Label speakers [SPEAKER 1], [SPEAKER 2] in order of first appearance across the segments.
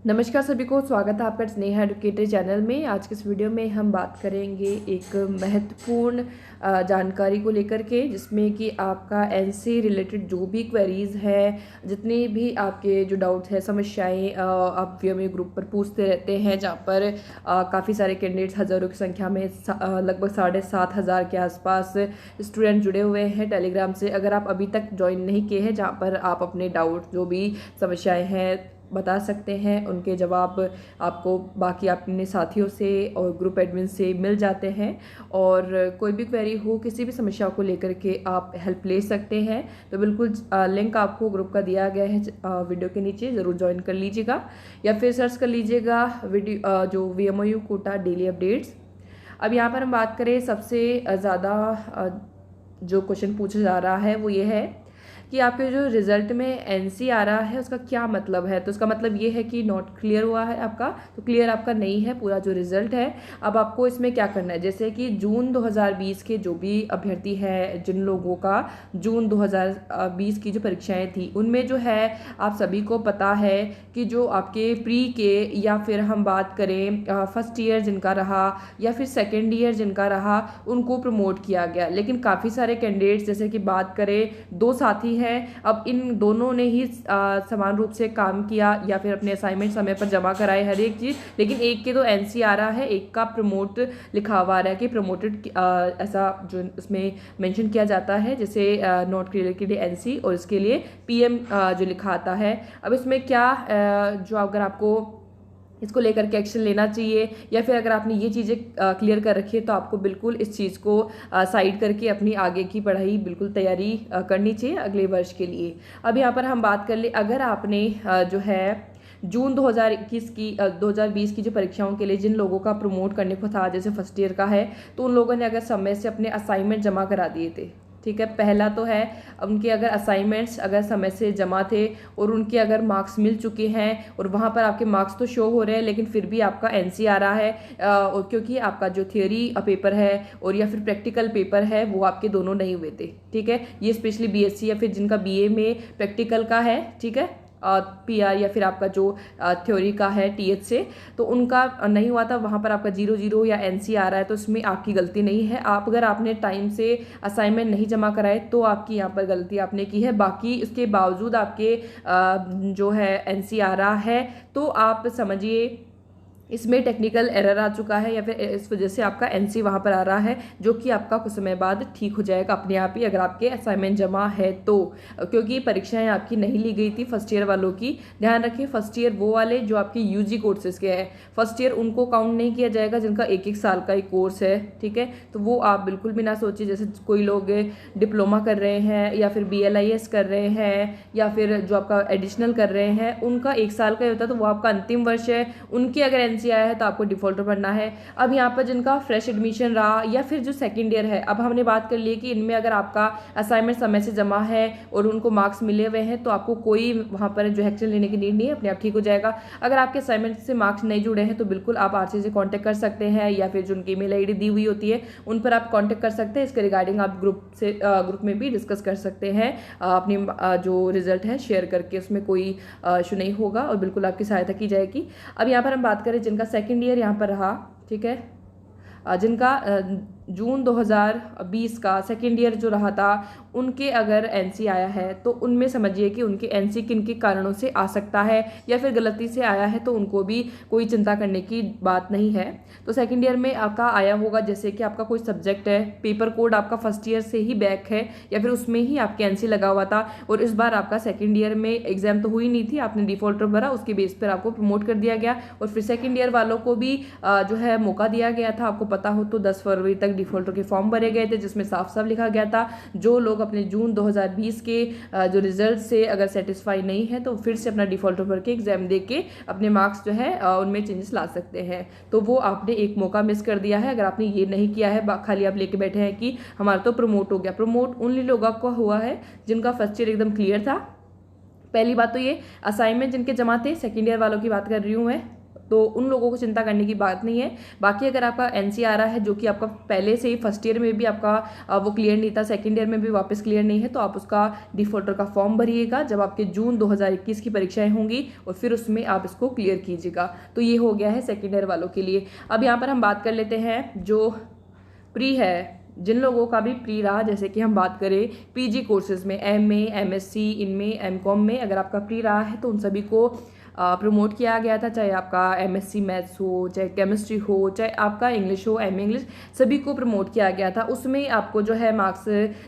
[SPEAKER 1] नमस्कार सभी को, स्वागत है आपका स्नेहा एडुकेटर चैनल में। आज के इस वीडियो में हम बात करेंगे एक महत्वपूर्ण जानकारी को लेकर के, जिसमें कि आपका एनसी रिलेटेड जो भी क्वेरीज है, जितने भी आपके जो डाउट्स है, समस्याएं आप वीएमयू ग्रुप पर पूछते रहते हैं, जहाँ पर काफ़ी सारे कैंडिडेट्स हज़ारों की संख्या में लगभग 7,500 के आसपास स्टूडेंट जुड़े हुए हैं टेलीग्राम से। अगर आप अभी तक ज्वाइन नहीं किए हैं, जहाँ पर आप अपने डाउट जो भी समस्याएँ हैं बता सकते हैं, उनके जवाब आपको बाकी अपने साथियों से और ग्रुप एडमिन से मिल जाते हैं। और कोई भी क्वेरी हो, किसी भी समस्या को लेकर के आप हेल्प ले सकते हैं। तो बिल्कुल लिंक आपको ग्रुप का दिया गया है वीडियो के नीचे, ज़रूर ज्वाइन कर लीजिएगा या फिर सर्च कर लीजिएगा वीडियो जो वीएमयू कोटा डेली अपडेट्स। अब यहाँ पर हम बात करें, सबसे ज़्यादा जो क्वेश्चन पूछा जा रहा है वो ये है कि आपके जो रिजल्ट में एनसी आ रहा है उसका क्या मतलब है। तो उसका मतलब ये है कि नॉट क्लियर हुआ है आपका, तो क्लियर आपका नहीं है पूरा जो रिजल्ट है। अब आपको इसमें क्या करना है, जैसे कि जून 2020 के जो भी अभ्यर्थी है, जिन लोगों का जून 2020 की जो परीक्षाएं थी, उनमें जो है आप सभी को पता है कि जो आपके प्री के या फिर हम बात करें फर्स्ट ईयर जिनका रहा या फिर सेकेंड ईयर जिनका रहा, उनको प्रमोट किया गया। लेकिन काफ़ी सारे कैंडिडेट्स, जैसे कि बात करें दो साथी हैं, अब इन दोनों ने ही समान रूप से काम किया या फिर अपने असाइनमेंट समय पर जमा कराए, हर एक चीज़, लेकिन एक के तो एनसी आ रहा है, एक का प्रमोट लिखा हुआ आ रहा है कि प्रमोटेड, ऐसा जो इसमें मेंशन किया जाता है, जैसे नॉट क्लियर के लिए एनसी और इसके लिए पीएम जो लिखा आता है। अब इसमें क्या जो अगर आपको इसको लेकर के एक्शन लेना चाहिए या फिर अगर आपने ये चीज़ें क्लियर कर रखी है, तो आपको बिल्कुल इस चीज़ को साइड करके अपनी आगे की पढ़ाई बिल्कुल तैयारी करनी चाहिए अगले वर्ष के लिए। अब यहाँ पर हम बात कर ले, अगर आपने जो है जून 2020 की जो परीक्षाओं के लिए जिन लोगों का प्रमोट करने को था, जैसे फर्स्ट ईयर का है, तो उन लोगों ने अगर समय से अपने असाइनमेंट जमा करा दिए थे, ठीक है, पहला तो है उनके अगर असाइनमेंट्स अगर समय से जमा थे और उनके अगर मार्क्स मिल चुके हैं और वहाँ पर आपके मार्क्स तो शो हो रहे हैं, लेकिन फिर भी आपका एनसी आ रहा है, और क्योंकि आपका जो थियोरी पेपर है और या फिर प्रैक्टिकल पेपर है वो आपके दोनों नहीं हुए थे, ठीक है। ये स्पेशली बीएससी या फिर जिनका बीए में प्रैक्टिकल का है, ठीक है, पीआर या फिर आपका जो थ्योरी का है टीएच से, तो उनका नहीं हुआ था, वहाँ पर आपका 0-0 या एनसी आ रहा है, तो इसमें आपकी गलती नहीं है। आप अगर आपने टाइम से असाइनमेंट नहीं जमा कराए तो आपकी यहाँ पर गलती आपने की है। बाकी इसके बावजूद आपके जो है एनसी आ रहा है, तो आप समझिए इसमें टेक्निकल एरर आ चुका है या फिर इस वजह से आपका एनसी वहाँ पर आ रहा है, जो कि आपका कुछ समय बाद ठीक हो जाएगा अपने आप ही, अगर आपके असाइनमेंट जमा है तो। क्योंकि परीक्षाएं आपकी नहीं ली गई थी फर्स्ट ईयर वालों की, ध्यान रखिए। फर्स्ट ईयर वो वाले जो आपके यूजी कोर्सेज के हैं, फर्स्ट ईयर उनको काउंट नहीं किया जाएगा जिनका 1-1 साल का ही कोर्स है, ठीक है। तो वो आप बिल्कुल भी ना सोचिए, जैसे कोई लोग डिप्लोमा कर रहे हैं या फिर BLIS कर रहे हैं या फिर जो आपका एडिशनल कर रहे हैं, उनका 1 साल का ही होता है, तो वो आपका अंतिम वर्ष है, उनकी अगर एनसी आया है तो आपको डिफॉल्टर बनना है। अब यहाँ पर जिनका फ्रेश एडमिशन रहा या फिर जो सेकंड ईयर है, अब हमने बात कर ली कि इनमें अगर आपका असाइनमेंट समय से जमा है और उनको मार्क्स मिले हुए हैं, तो आपको कोई वहाँ पर जो एक्शन लेने की नीड नहीं है, अपने आप ठीक हो जाएगा। अगर आपके असाइनमेंट से मार्क्स नहीं जुड़े हैं तो बिल्कुल आप आरसी से कॉन्टैक्ट कर सकते हैं या फिर जो उनकी ईमेल आईडी दी हुई होती है उन पर आप कॉन्टैक्ट कर सकते हैं। इसके रिगार्डिंग आप ग्रुप में भी डिस्कस कर सकते हैं, अपनी जो रिजल्ट है शेयर करके, उसमें कोई इशू नहीं होगा और बिल्कुल आपकी सहायता की जाएगी। अब यहाँ पर हम बात करें जिनका सेकेंड ईयर यहाँ पर रहा, ठीक है, जिनका जून 2020 का सेकेंड ईयर जो रहा था, उनके अगर एनसी आया है तो उनमें समझिए कि उनके एनसी किन के कारणों से आ सकता है या फिर गलती से आया है, तो उनको भी कोई चिंता करने की बात नहीं है। तो सेकेंड ईयर में आपका आया होगा, जैसे कि आपका कोई सब्जेक्ट है, पेपर कोड आपका फर्स्ट ईयर से ही बैक है या फिर उसमें ही आपके एनसी लगा हुआ था और इस बार आपका सेकेंड ईयर में एग्जाम तो हुई नहीं थी, आपने डिफॉल्टर भरा, उसके बेस पर आपको प्रमोट कर दिया गया और फिर सेकेंड ईयर वालों को भी जो है मौका दिया गया था। आपको पता हो तो 10 फरवरी तक डिफॉल्टर के फॉर्म भरे गए थे, जिसमें साफ साफ लिखा गया था जो लोग अपने जून 2020 के जो रिजल्ट से अगर सेटिस्फाई नहीं है तो फिर से अपना डिफॉल्टर भर के एग्जाम दे के अपने मार्क्स जो है उनमें चेंजेस ला सकते हैं। तो वो आपने एक मौका मिस कर दिया है अगर आपने ये नहीं किया है, खाली आप लेके बैठे हैं कि हमारा तो प्रमोट हो गया। प्रमोट उन लोगों को हुआ है जिनका फर्स्ट ईयर एकदम क्लियर था। पहली बात तो ये असाइनमेंट जिनके जमा थे, सेकेंड ईयर वालों की बात कर रही हूँ मैं, तो उन लोगों को चिंता करने की बात नहीं है। बाकी अगर आपका NC आ रहा है जो कि आपका पहले से ही फर्स्ट ईयर में भी आपका वो क्लियर नहीं था, सेकेंड ईयर में भी वापस क्लियर नहीं है, तो आप उसका डिफॉल्टर का फॉर्म भरिएगा जब आपके जून 2021 की परीक्षाएं होंगी और फिर उसमें आप इसको क्लियर कीजिएगा। तो ये हो गया है सेकेंड ईयर वालों के लिए। अब यहाँ पर हम बात कर लेते हैं जो प्री है, जिन लोगों का भी प्री रहा, जैसे कि हम बात करें PG कोर्सेज में MA MSc इनमें MCOM में अगर आपका प्री रहा है तो उन सभी को प्रमोट किया गया था, चाहे आपका MSc मैथ्स हो, चाहे केमिस्ट्री हो, चाहे आपका इंग्लिश हो, MA इंग्लिश, सभी को प्रमोट किया गया था। उसमें आपको जो है मार्क्स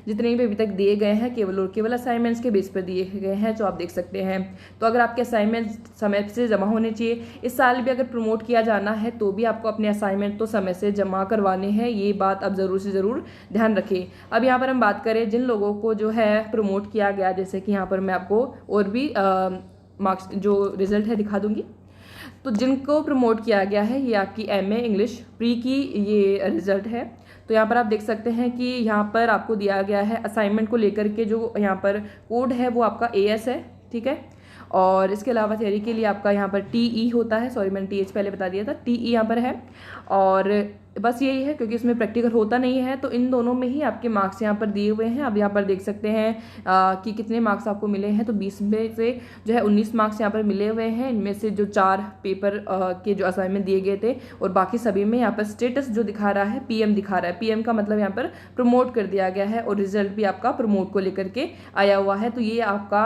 [SPEAKER 1] जितने भी अभी तक दिए गए हैं केवल और केवल असाइनमेंट्स के बेस पर दिए गए हैं, जो आप देख सकते हैं। तो अगर आपके असाइनमेंट समय से जमा होने चाहिए, इस साल भी अगर प्रमोट किया जाना है तो भी आपको अपने असाइनमेंट तो समय से जमा करवाने हैं, ये बात आप ज़रूर से ज़रूर ध्यान रखें। अब यहाँ पर हम बात करें जिन लोगों को जो है प्रमोट किया गया, जैसे कि यहाँ पर मैं आपको और भी मार्क्स जो रिजल्ट है दिखा दूंगी। तो जिनको प्रमोट किया गया है ये आपकी MA इंग्लिश प्री की ये रिजल्ट है। तो यहाँ पर आप देख सकते हैं कि यहाँ पर आपको दिया गया है असाइनमेंट को लेकर के जो यहाँ पर कोड है वो आपका AS है, ठीक है। और इसके अलावा थियरी के लिए आपका यहाँ पर TE होता है, सॉरी मैंने TH पहले बता दिया था, TE यहाँ पर है। और बस यही है क्योंकि इसमें प्रैक्टिकल होता नहीं है, तो इन दोनों में ही आपके मार्क्स यहाँ पर दिए हुए हैं। अब यहाँ पर देख सकते हैं कि कितने मार्क्स आपको मिले हैं। तो 20 में से जो है 19 मार्क्स यहाँ पर मिले हुए हैं। इनमें से जो 4 पेपर के जो असाइनमेंट दिए गए थे और बाकी सभी में यहाँ पर स्टेटस जो दिखा रहा है PM दिखा रहा है। PM का मतलब यहाँ पर प्रमोट कर दिया गया है और रिजल्ट भी आपका प्रमोट को लेकर के आया हुआ है। तो ये आपका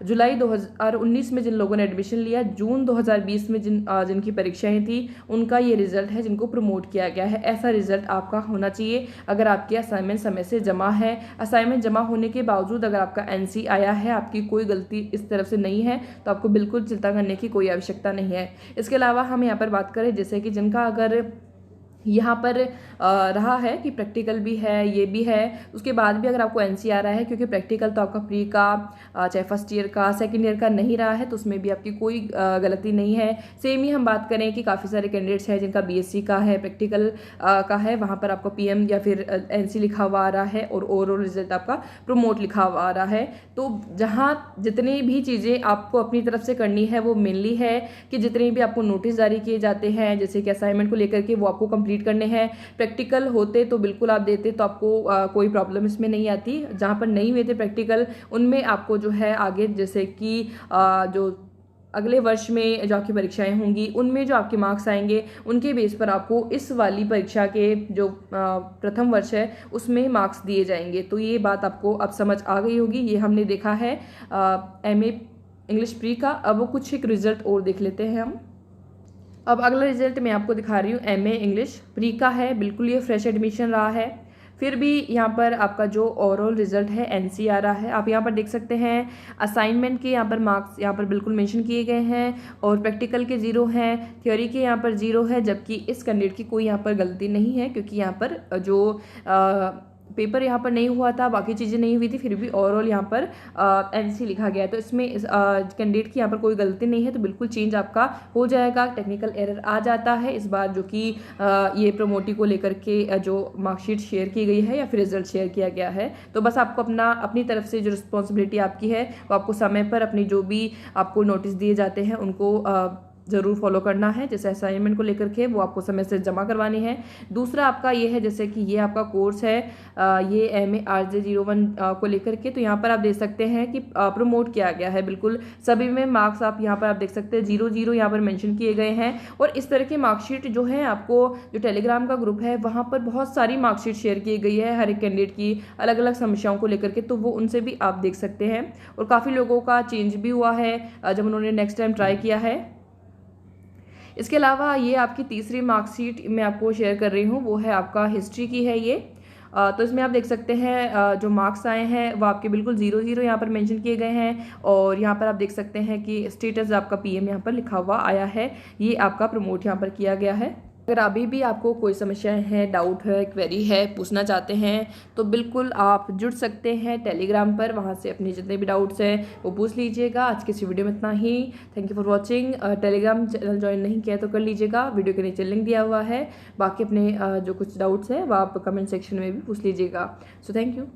[SPEAKER 1] जुलाई 2019 में जिन लोगों ने एडमिशन लिया, जून 2020 में जिनकी परीक्षाएं थी, उनका ये रिजल्ट है जिनको प्रमोट किया गया है। ऐसा रिजल्ट आपका होना चाहिए अगर आपके असाइनमेंट समय से जमा है। असाइनमेंट जमा होने के बावजूद अगर आपका NC आया है, आपकी कोई गलती इस तरफ से नहीं है, तो आपको बिल्कुल चिंता करने की कोई आवश्यकता नहीं है। इसके अलावा हम यहाँ पर बात करें जैसे कि जिनका अगर यहाँ पर रहा है कि प्रैक्टिकल भी है, ये भी है, उसके बाद भी अगर आपको NC आ रहा है, क्योंकि प्रैक्टिकल तो आपका प्री का चाहे फर्स्ट ईयर का सेकंड ईयर का नहीं रहा है, तो उसमें भी आपकी कोई गलती नहीं है। सेम ही हम बात करें कि काफ़ी सारे कैंडिडेट्स हैं जिनका BSc का है, प्रैक्टिकल का है, वहाँ पर आपको PM या फिर NC लिखा हुआ आ रहा है और ओवरऑल रिजल्ट आपका प्रमोट लिखा हुआ आ रहा है। तो जहाँ जितनी भी चीज़ें आपको अपनी तरफ से करनी है वो मेनली है कि जितने भी आपको नोटिस जारी किए जाते हैं, जैसे कि असाइनमेंट को लेकर के, वो आपको कंप्लीट करने हैं। प्रैक्टिकल होते तो बिल्कुल आप देते, तो आपको कोई प्रॉब्लम इसमें नहीं आती। जहाँ पर नहीं हुए थे प्रैक्टिकल, उनमें आपको जो है आगे जैसे कि जो अगले वर्ष में जो आपकी परीक्षाएं होंगी उनमें जो आपके मार्क्स आएंगे उनके बेस पर आपको इस वाली परीक्षा के जो प्रथम वर्ष है उसमें मार्क्स दिए जाएंगे। तो ये बात आपको अब समझ आ गई होगी। ये हमने देखा है MA इंग्लिश प्री का। अब कुछ एक रिजल्ट और देख लेते हैं हम। अब अगला रिजल्ट मैं आपको दिखा रही हूँ MA इंग्लिश प्री का है। बिल्कुल ये फ्रेश एडमिशन रहा है, फिर भी यहाँ पर आपका जो ओवरऑल रिजल्ट है NC आ रहा है। आप यहाँ पर देख सकते हैं असाइनमेंट के यहाँ पर मार्क्स यहाँ पर बिल्कुल मेंशन किए गए हैं और प्रैक्टिकल के 0 हैं, थ्योरी के यहाँ पर 0 है, जबकि इस कैंडिडेट की कोई यहाँ पर गलती नहीं है क्योंकि यहाँ पर जो पेपर यहाँ पर नहीं हुआ था, बाकी चीज़ें नहीं हुई थी, फिर भी ओवरऑल यहाँ पर NC लिखा गया है। तो इसमें कैंडिडेट की यहाँ पर कोई गलती नहीं है, तो बिल्कुल चेंज आपका हो जाएगा। टेक्निकल एरर आ जाता है इस बार, जो कि ये प्रमोटी को लेकर के जो मार्कशीट शेयर की गई है या फिर रिजल्ट शेयर किया गया है। तो बस आपको अपनी तरफ से जो रिस्पॉन्सिबिलिटी आपकी है वो आपको समय पर अपनी जो भी आपको नोटिस दिए जाते हैं उनको ज़रूर फॉलो करना है। जैसे असाइनमेंट को लेकर के वो आपको समय से जमा करवानी है। दूसरा आपका ये है जैसे कि ये आपका कोर्स है ये MA RJ01 को लेकर के, तो यहाँ पर आप देख सकते हैं कि प्रमोट किया गया है बिल्कुल सभी में। मार्क्स आप यहाँ पर आप देख सकते हैं 0 यहाँ पर मेंशन किए गए हैं। और इस तरह की मार्कशीट जो है आपको जो टेलीग्राम का ग्रुप है वहाँ पर बहुत सारी मार्कशीट शेयर की गई है हर एक कैंडिडेट की अलग अलग समस्याओं को लेकर के, तो वो उनसे भी आप देख सकते हैं। और काफ़ी लोगों का चेंज भी हुआ है जब उन्होंने नेक्स्ट टाइम ट्राई किया है। इसके अलावा ये आपकी तीसरी मार्कशीट मैं आपको शेयर कर रही हूँ, वो है आपका हिस्ट्री की है ये। तो इसमें आप देख सकते हैं जो मार्क्स आए हैं वो आपके बिल्कुल 0 यहाँ पर मेंशन किए गए हैं। और यहाँ पर आप देख सकते हैं कि स्टेटस आपका PM यहाँ पर लिखा हुआ आया है, ये आपका प्रमोट यहाँ पर किया गया है। अगर अभी भी आपको कोई समस्याएं हैं, डाउट है, क्वेरी है, पूछना चाहते हैं, तो बिल्कुल आप जुड़ सकते हैं टेलीग्राम पर। वहां से अपने जितने भी डाउट्स हैं वो पूछ लीजिएगा। आज की इस वीडियो में इतना ही। Thank you for watching. Telegram channel join नहीं किया तो कर लीजिएगा, वीडियो के नीचे लिंक दिया हुआ है। बाकी अपने जो कुछ डाउट्स हैं वो आप कमेंट सेक्शन में भी पूछ लीजिएगा। So thank you.